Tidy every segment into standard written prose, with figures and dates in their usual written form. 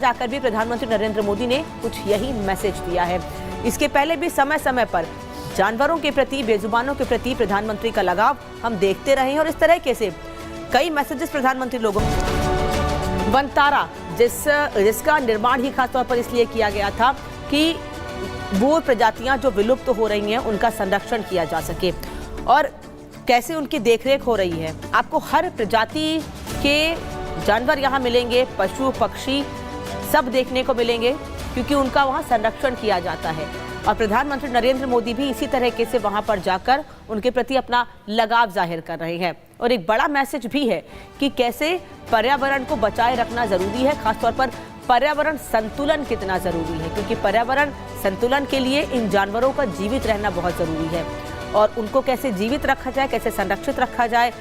जाकर भी प्रधानमंत्री नरेंद्र मोदी ने कुछ यही मैसेज दिया है। इसके पहले भी समय समय पर जानवरों के प्रति, बेजुबानों के प्रति प्रधानमंत्री का लगाव हम देखते रहे हैं और इस तरह के से कई मैसेजेस प्रधानमंत्री लोगों वनतारा जिसका निर्माण ही खासतौर पर इसलिए किया गया था कि वो प्रजातियां जो विलुप्त हो रही हैं उनका संरक्षण किया जा सके और कैसे उनकी देखरेख हो रही है। आपको हर प्रजाति के जानवर यहाँ मिलेंगे, पशु पक्षी सब देखने को मिलेंगे क्योंकि उनका वहाँ संरक्षण किया जाता है और प्रधानमंत्री नरेंद्र मोदी भी इसी तरीके से वहाँ पर जाकर उनके प्रति अपना लगाव जाहिर कर रहे हैं। और एक बड़ा मैसेज भी है कि कैसे पर्यावरण को बचाए रखना जरूरी है, खासतौर पर पर्यावरण संतुलन कितना जरूरी है, क्योंकि पर्यावरण संतुलन के लिए इन जानवरों का जीवित रहना बहुत जरूरी है और उनको कैसे जीवित रखा जाए, कैसे संरक्षित रखा जाए।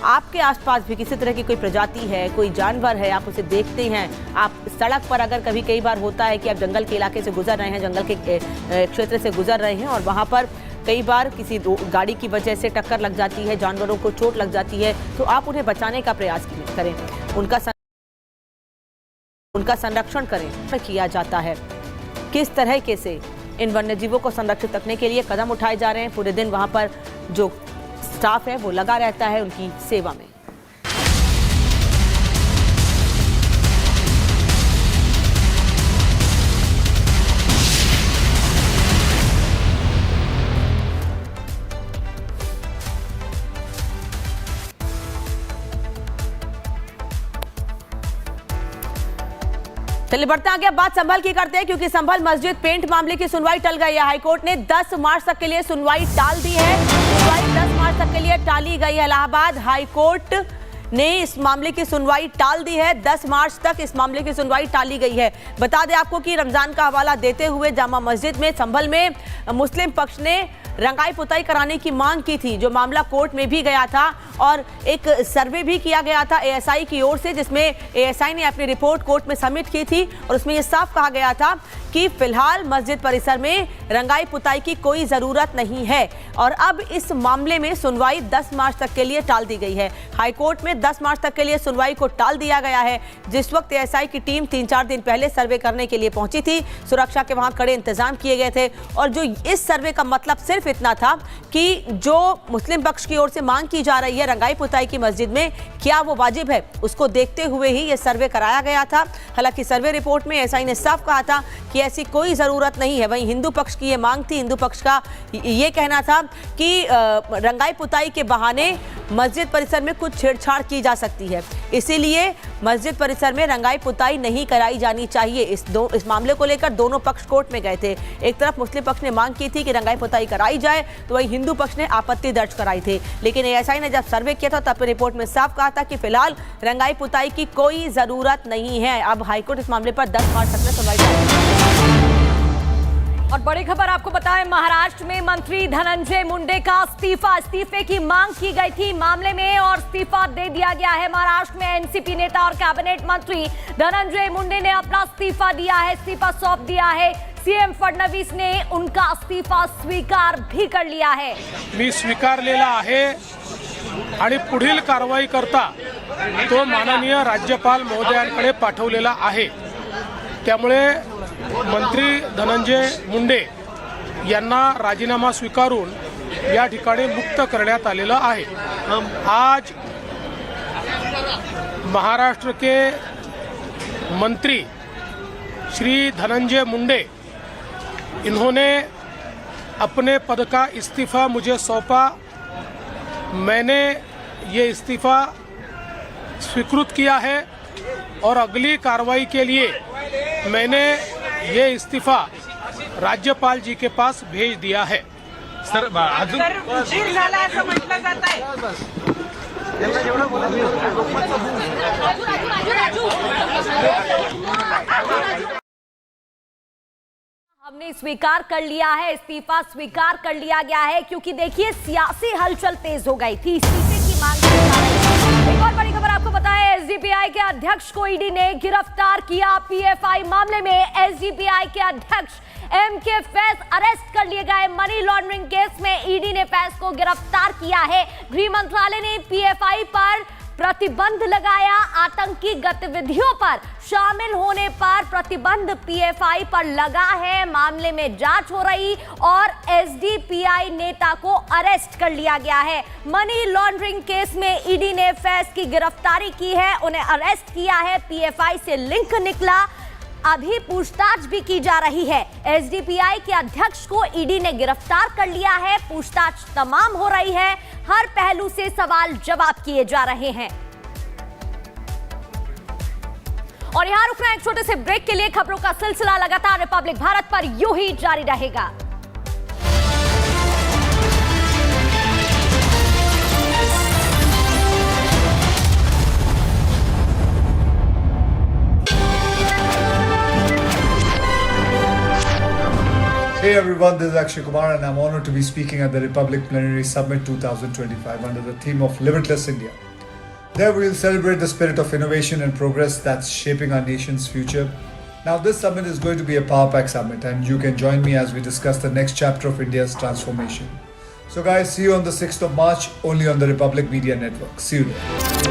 आपके आसपास भी किसी तरह की कोई प्रजाति है, कोई जानवर है, आप उसे देखते हैं, आप सड़क पर अगर कभी कई बार होता है कि आप जंगल के इलाके से गुजर रहे हैं, जंगल के क्षेत्र से गुजर रहे हैं और वहाँ पर कई बार किसी गाड़ी की वजह से टक्कर लग जाती है, जानवरों को चोट लग जाती है, तो आप उन्हें बचाने का प्रयास करें, उनका संरक्षण करें। किया जाता है किस तरह के से इन वन्यजीवों को संरक्षित रखने के लिए कदम उठाए जा रहे हैं। पूरे दिन वहाँ पर जो स्टाफ है वो लगा रहता है उनकी सेवा में। चलिए बढ़ते आगे, अब बात संभल की करते हैं क्योंकि संभल मस्जिद पेंट मामले की सुनवाई टल गई है। हाईकोर्ट ने 10 मार्च तक के लिए सुनवाई टाल दी है। सुनवाई 10 मार्च तक के लिए टाली गई है। इलाहाबाद हाईकोर्ट ने इस मामले की सुनवाई टाल दी है। 10 मार्च तक इस मामले की सुनवाई टाली गई है। बता दें आपको कि रमजान का हवाला देते हुए जामा मस्जिद में संभल में मुस्लिम पक्ष ने रंगाई पुताई कराने की मांग की थी, जो मामला कोर्ट में भी गया था और एक सर्वे भी किया गया था एएसआई की ओर से, जिसमें एएसआई ने अपनी रिपोर्ट कोर्ट में सबमिट की थी और उसमें यह साफ कहा गया था कि फिलहाल मस्जिद परिसर में रंगाई पुताई की कोई जरूरत नहीं है और अब इस मामले में सुनवाई 10 मार्च तक के लिए टाल दी गई है। हाईकोर्ट में 10 मार्च तक के लिए सुनवाई को टाल दिया गया है। जिस वक्त एएसआई की टीम 3-4 दिन पहले सर्वे करने के लिए पहुंची थी, सुरक्षा के वहां कड़े इंतजाम किए गए थे और जो इस सर्वे का मतलब सिर्फ इतना था कि जो मुस्लिम पक्ष की ओर से मांग की जा रही है रंगाई पुताई की मस्जिद में, क्या वो वाजिब है, उसको देखते हुए ही ये सर्वे कराया गया था। हालांकि सर्वे रिपोर्ट में एएसआई ने साफ कहा था कि ऐसी कोई जरूरत नहीं है। वहीं हिंदू पक्ष की ये मांग थी, हिंदू पक्ष का ये कहना था कि रंगाई पुताई के बहाने मस्जिद परिसर में कुछ छेड़छाड़ की जा सकती है, इसीलिए मस्जिद परिसर में रंगाई पुताई नहीं कराई जानी चाहिए। इस मामले को लेकर दोनों पक्ष कोर्ट में गए थे। एक तरफ मुस्लिम पक्ष ने मांग की थी कि रंगाई पुताई कराई जाए, तो वहीं हिंदू पक्ष ने आपत्ति दर्ज कराई थी। लेकिन एएसआई ने जब सर्वे किया था तब रिपोर्ट में साफ कहा था कि फिलहाल रंगाई पुताई की कोई जरूरत नहीं है। अब हाईकोर्ट इस मामले पर 10 मार्च तक में सुनवाई। और बड़ी खबर आपको बताएं, महाराष्ट्र में मंत्री धनंजय मुंडे का इस्तीफे की मांग की गई थी मामले में और इस्तीफा दे दिया गया है। महाराष्ट्र में एनसीपी नेता और कैबिनेट मंत्री धनंजय मुंडे ने अपना इस्तीफा दिया है, इस्तीफा सौंप दिया है। सीएम फडणवीस ने उनका इस्तीफा स्वीकार भी कर लिया है। मी स्वीकारलेला आहे आणि पुढील कारवाई करता तो माननीय राज्यपाल महोदयांकडे पाठवलेला आहे। त्यामुळे मंत्री धनंजय मुंडे यांना राजीनामा स्वीकारून या ठिकाणी मुक्त करण्यात आलेलं आहे। आज महाराष्ट्र के मंत्री श्री धनंजय मुंडे इन्होंने अपने पद का इस्तीफा मुझे सौंपा। मैंने ये इस्तीफा स्वीकृत किया है और अगली कार्रवाई के लिए मैंने ये इस्तीफा राज्यपाल जी के पास भेज दिया है। सर उशीर झाला असं म्हटलं जात आहे। हमने स्वीकार कर लिया है, इस्तीफा स्वीकार कर लिया गया है क्योंकि देखिए सियासी हलचल तेज हो गई थी, इस्तीफे की मांग की जा रही है। एक और बड़ी खबर आपको बताएं, एसडीपीआई के अध्यक्ष को ईडी ने गिरफ्तार किया। पीएफआई मामले में एसडीपीआई के अध्यक्ष एमके फैज अरेस्ट कर लिए गए। मनी लॉन्ड्रिंग केस में ईडी ने फैज को गिरफ्तार किया है। गृह मंत्रालय ने पीएफआई पर प्रतिबंध लगाया। आतंकी गतिविधियों पर शामिल होने पर प्रतिबंध पीएफआई पर लगा है। मामले में जांच हो रही और एसडीपीआई नेता को अरेस्ट कर लिया गया है। मनी लॉन्ड्रिंग केस में ईडी ने फैज की गिरफ्तारी की है, उन्हें अरेस्ट किया है। पीएफआई से लिंक निकला, अभी पूछताछ भी की जा रही है। एसडीपीआई के अध्यक्ष को ईडी ने गिरफ्तार कर लिया है। पूछताछ तमाम हो रही है, हर पहलू से सवाल जवाब किए जा रहे हैं। और यहां रुकना एक छोटे से ब्रेक के लिए। खबरों का सिलसिला लगातार रिपब्लिक भारत पर यूं ही जारी रहेगा। Hey everyone, this is Akshay Kumar and I'm honored to be speaking at the Republic Plenary Summit 2025 under the theme of Limitless India. There we will celebrate the spirit of innovation and progress that's shaping our nation's future. Now this summit is going to be a Power Pack summit and you can join me as we discuss the next chapter of India's transformation. So guys, see you on the 6th of March only on the Republic Media Network. See you there.